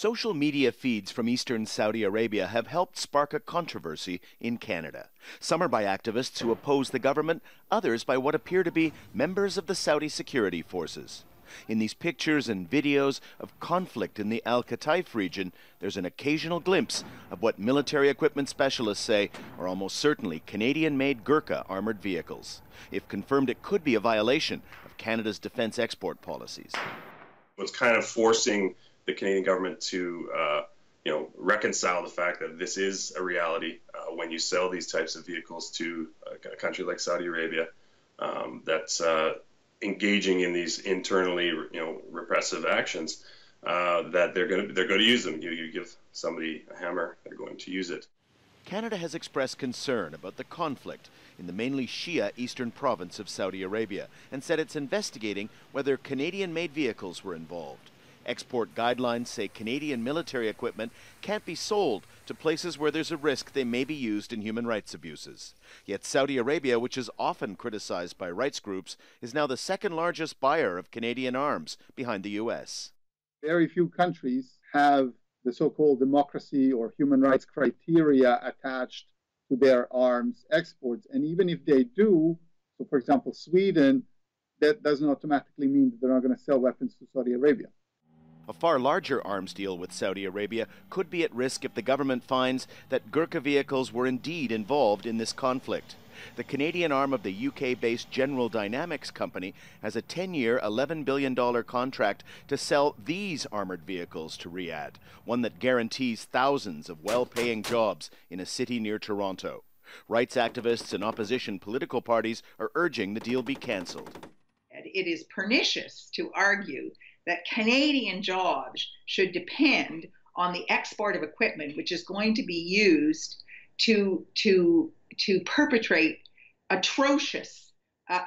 Social media feeds from eastern Saudi Arabia have helped spark a controversy in Canada. Some are by activists who oppose the government, others by what appear to be members of the Saudi security forces. In these pictures and videos of conflict in the Al Kataif region, there's an occasional glimpse of what military equipment specialists say are almost certainly Canadian-made Gurkha armored vehicles. If confirmed, it could be a violation of Canada's defense export policies. It's kind of forcing the Canadian government to, reconcile the fact that this is a reality when you sell these types of vehicles to a country like Saudi Arabia that's engaging in these internally, repressive actions. That they're going to use them. You give somebody a hammer, they're going to use it. Canada has expressed concern about the conflict in the mainly Shia eastern province of Saudi Arabia and said it's investigating whether Canadian-made vehicles were involved. Export guidelines say Canadian military equipment can't be sold to places where there's a risk they may be used in human rights abuses. Yet Saudi Arabia, which is often criticized by rights groups, is now the second largest buyer of Canadian arms behind the U.S. Very few countries have the so-called democracy or human rights criteria attached to their arms exports. And even if they do, so for example, Sweden, that doesn't automatically mean that they're not going to sell weapons to Saudi Arabia. A far larger arms deal with Saudi Arabia could be at risk if the government finds that Gurkha vehicles were indeed involved in this conflict. The Canadian arm of the UK-based General Dynamics company has a 10-year, $11 billion contract to sell these armored vehicles to Riyadh, one that guarantees thousands of well-paying jobs in a city near Toronto. Rights activists and opposition political parties are urging the deal be cancelled. It is pernicious to argue that Canadian jobs should depend on the export of equipment which is going to be used to perpetrate atrocious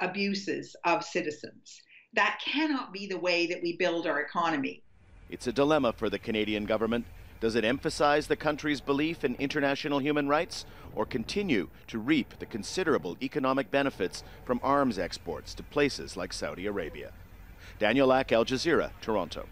abuses of citizens. That cannot be the way that we build our economy. It's a dilemma for the Canadian government. Does it emphasize the country's belief in international human rights, or continue to reap the considerable economic benefits from arms exports to places like Saudi Arabia? Daniel Lack, Al Jazeera, Toronto.